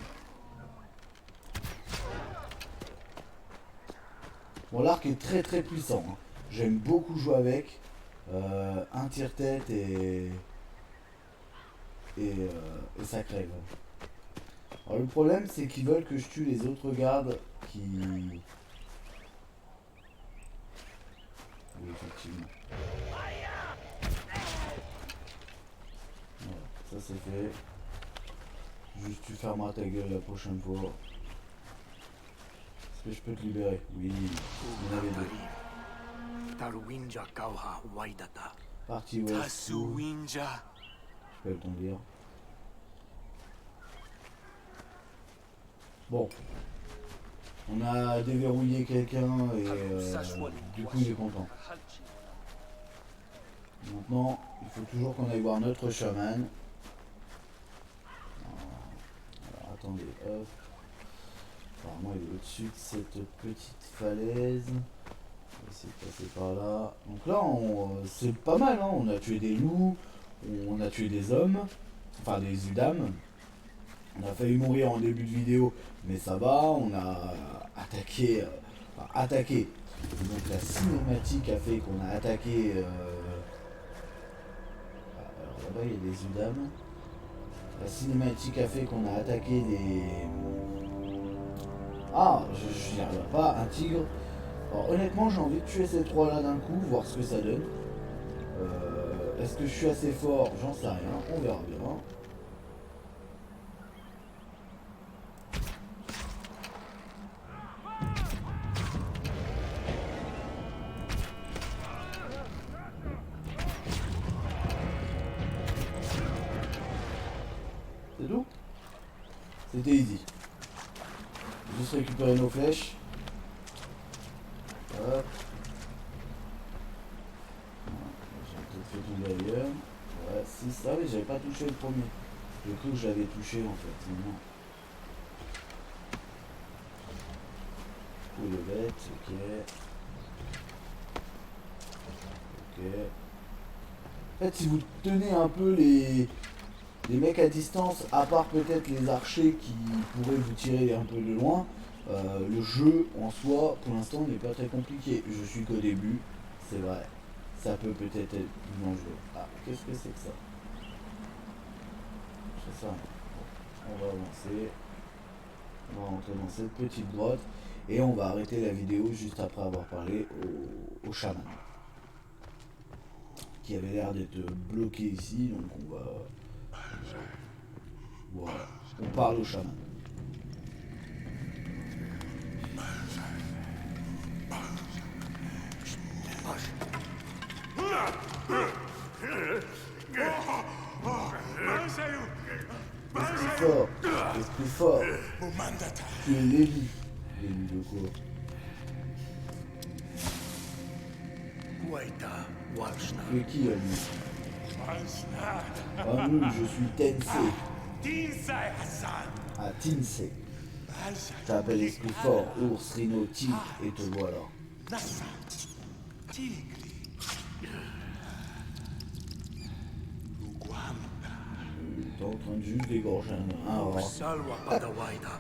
Bon, l'arc est très très puissant. Hein. J'aime beaucoup jouer avec. Un tire-tête et ça crève. Alors, le problème, c'est qu'ils veulent que je tue les autres gardes qui... Oui, effectivement. Voilà, ça c'est fait. Juste tu fermeras ta gueule la prochaine fois. Est-ce que je peux te libérer? Oui, il y en avait deux. Tarwinja Kauha Waidata. Partie ouest. Tasuwinja. Je peux le ton dire. Bon. On a déverrouillé quelqu'un et du coup il est content. Maintenant, il faut toujours qu'on aille voir notre chaman. Alors attendez, hop. Apparemment il est au-dessus de cette petite falaise. On va essayer de passer par là. Donc là, c'est pas mal, hein. On a tué des loups, on a tué des hommes, enfin des Udam. On a failli mourir en début de vidéo, mais ça va, on a attaqué. Donc la cinématique a fait qu'on a attaqué. Alors là-bas il y a des Udam. La cinématique a fait qu'on a attaqué des. Ah, je n'y arrive pas, un tigre. Alors honnêtement j'ai envie de tuer ces trois là d'un coup, voir ce que ça donne. Est-ce que je suis assez fort? J'en sais rien, on verra bien. C'est tout? C'était easy. Juste récupérer nos flèches. Hop. J'ai peut-être fait tomber ailleurs. Ouais, si ça, oui, j'avais pas touché le premier. J'ai cru que j'avais touché en fait. Non. Coup de bête, ok. Ok. En fait, si vous tenez un peu les mecs à distance, à part peut-être les archers qui pourraient vous tirer un peu de loin, le jeu en soi, pour l'instant, n'est pas très compliqué. Je suis qu'au début, c'est vrai. Ça peut peut-être être plus dangereux. Ah, qu'est-ce que c'est que ça? C'est ça. Bon, on va avancer. On va rentrer dans cette petite grotte. Et on va arrêter la vidéo juste après avoir parlé au chaman. Qui avait l'air d'être bloqué ici, donc on va... Voilà, on parle au chaman. Esprit fort, esprit fort. Tu es l'élu. L'élu de quoi? Waita Walshna. Tu es qui, ami? Ah oui, je suis Tensei. Ah, Tensei. T'appelles esprit fort, ours, rhino, tigre, et te voilà. T'es en train de juste d'égorger un rat. Salwa Padawaida.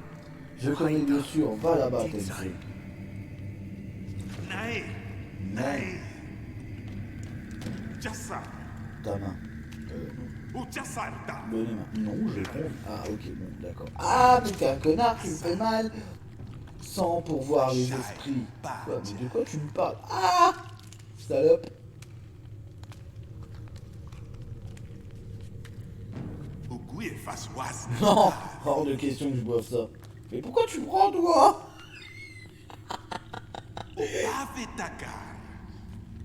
Je connais bien sûr, va là-bas, Tensei. Non, ta main. Donnez main. Non, j'ai compris. Ah, ok, bon, d'accord. Ah, mais t'es un connard, tu me fais mal. Sans pourvoir les esprits. Quoi, mais de quoi tu me parles? Ah, salope. Non, hors de question que je boive ça. Mais pourquoi tu prends, toi?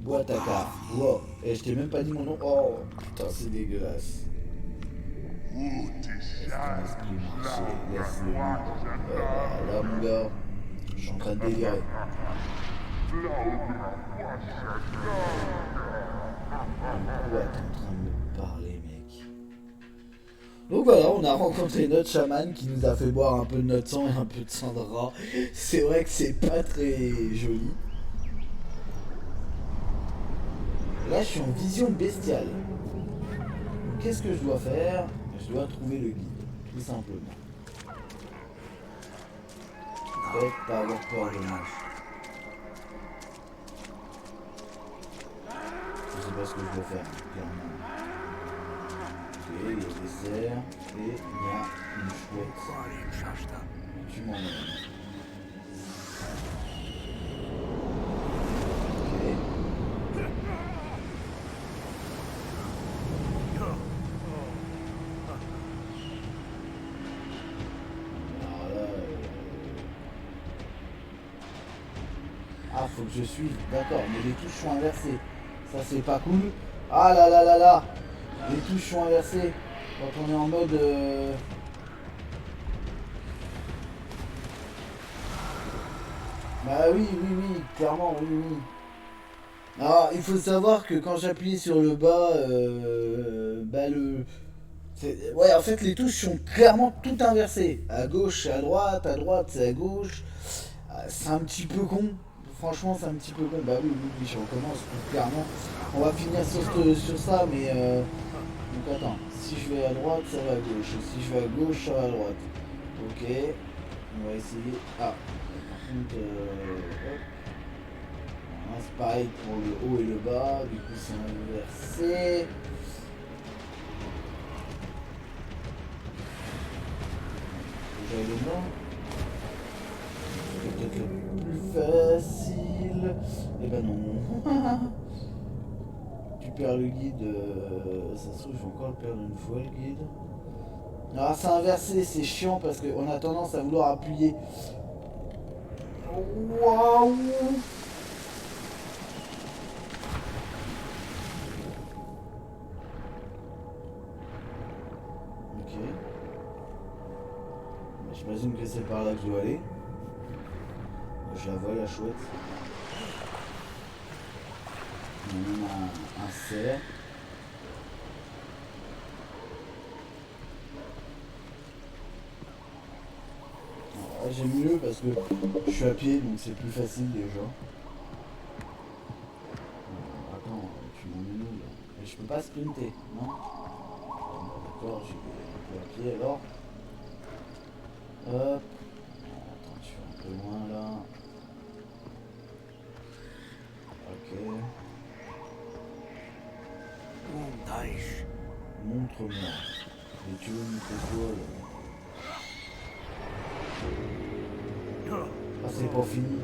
Bois ta carte. Wow. Et je t'ai même pas dit mon nom. Oh, putain, c'est dégueulasse. Laisse ton esprit marcher. Laisse-le libre. Là, mon gars, je suis en train de délirer. Pourquoi t'es en train de me parler, mec? Donc voilà, on a rencontré notre chaman qui nous a fait boire un peu de notre sang et un peu de sang de rat. C'est vrai que c'est pas très joli. Là, je suis en vision bestiale. Donc, qu'est-ce que je dois faire? Je dois trouver le guide, tout simplement. Faites pas avoir peur de moi. Je sais pas ce que je dois faire, clairement. Ok, il y a des cerfs et il y a une chouette. Varin Shasta. Tu m'emmènes. Ah, faut que je suive, d'accord, mais les touches sont inversées. Ça, c'est pas cool. Ah là là là là. Les touches sont inversées. Quand on est en mode... Bah oui, oui, oui, clairement, oui, oui. Alors, il faut savoir que quand j'appuie sur le bas, bah le... Ouais, en fait, les touches sont clairement toutes inversées. À gauche, c'est à droite c'est à gauche. C'est un petit peu con. Franchement, c'est un petit peu con. Bah oui, oui, oui, je recommence, clairement. On va finir sur ça, mais... Donc attends, si je vais à droite, ça va à gauche. Si je vais à gauche, ça va à droite. Ok. On va essayer... Ah. Par contre... hop. Voilà, c'est pareil pour le haut et le bas. Du coup, c'est inversé. J'aille le blanc. C'est peut-être le plus facile. Eh ben non. Tu perds le guide. Ça se trouve, je vais encore le perdre une fois le guide. Ah, c'est inversé, c'est chiant parce qu'on a tendance à vouloir appuyer. Waouh! Ok. J'imagine que c'est par là que je dois aller. Je la vois, la chouette. Il y a même un cerf. J'aime mieux parce que je suis à pied, donc c'est plus facile déjà. Attends, tu m'emmènes où là? Mais je peux pas sprinter, non? D'accord, je suis un peu à pied alors. Hop. Attends, je suis un peu loin là. Ok. Undaish. Montre-moi. Et tu veux montrer quoi là? Ah, c'est pas fini.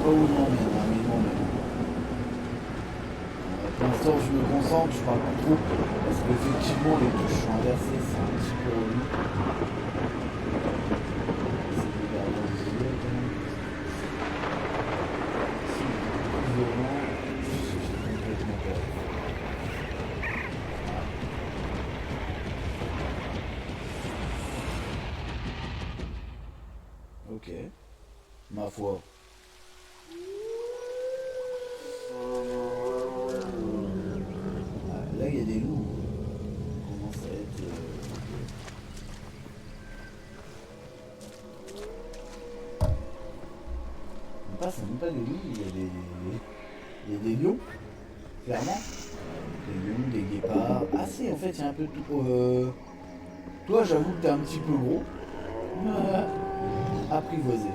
Pas où il m'emmène, hein, mais il m'emmène. Pour l'instant, je me concentre, je parle pas trop, parce qu'effectivement, les touches sont inversées, c'est un petit peu relou. C'est de garder les yeux, quand même. C'est violent, je suis complètement perdu. Ok, ma foi. Là, il y a des loups. On commence à être... C'est même pas des loups, il y a des lions, clairement. Des lions, des guépards. Ah si, en fait, il y a un peu de tout. Toi, j'avoue que t'es un petit peu gros. apprivoisé.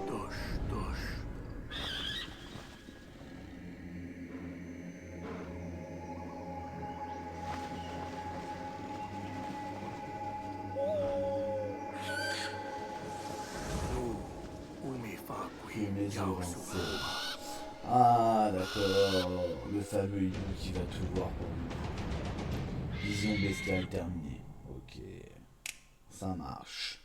Tush, tush. Que mes yeux avancent. Ah, d'accord. Le fameux hibou qui va tout voir pour nous. Vision bestiale terminée. Ok. Ça marche.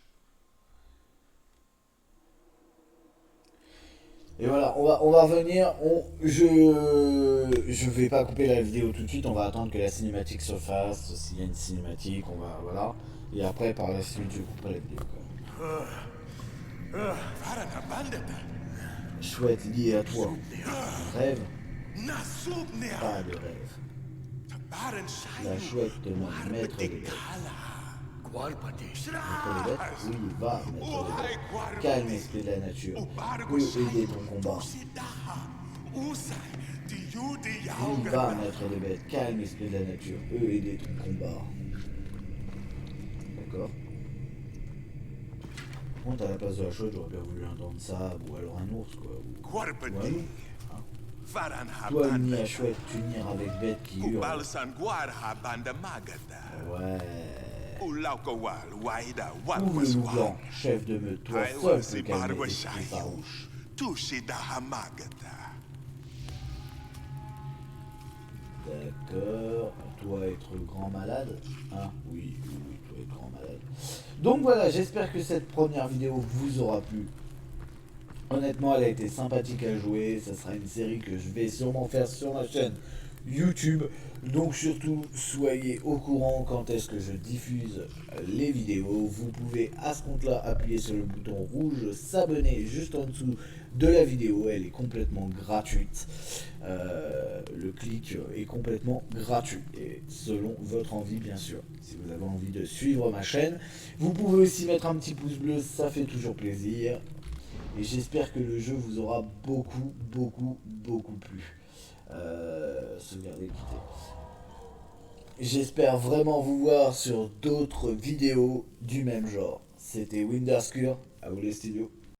Et voilà, on va revenir. Je vais pas couper la vidéo tout de suite. On va attendre que la cinématique se fasse. S'il y a une cinématique, on va. Voilà. Et après, par la suite, je couperai la vidéo. Chouette lié à toi. Rêve? Pas de rêve. La chouette demande maître des bêtes. Maître des bêtes? Oui, va, maître des bêtes. Calme esprit de la nature. Peut aider ton combat. Oui, va, maître des bêtes. Calme esprit de la nature. Peut aider ton combat. D'accord. Par contre, à la place de la chouette, j'aurais bien voulu un dent de sable ou alors un ours, quoi. Ou un loup. Toi, uni à chouette, t'unir avec bête qui hurle. Ouais. Ou le loup blanc, chef de meute, toi seul peux calmer l'esprit farouche. D'accord. Toi être grand malade. Ah oui, toi être grand malade. Donc voilà, j'espère que cette première vidéo vous aura plu. Honnêtement, elle a été sympathique à jouer. Ça sera une série que je vais sûrement faire sur ma chaîne YouTube. Donc surtout, soyez au courant quand est-ce que je diffuse les vidéos. Vous pouvez à ce compte-là appuyer sur le bouton rouge, s'abonner juste en dessous de la vidéo. Elle est complètement gratuite. Le clic est complètement gratuit. Et selon votre envie, bien sûr. Si vous avez envie de suivre ma chaîne, vous pouvez aussi mettre un petit pouce bleu. Ça fait toujours plaisir. Et j'espère que le jeu vous aura beaucoup plu. Sauvegarder, quitter. J'espère vraiment vous voir sur d'autres vidéos du même genre. C'était Winderscure, à vous les studios.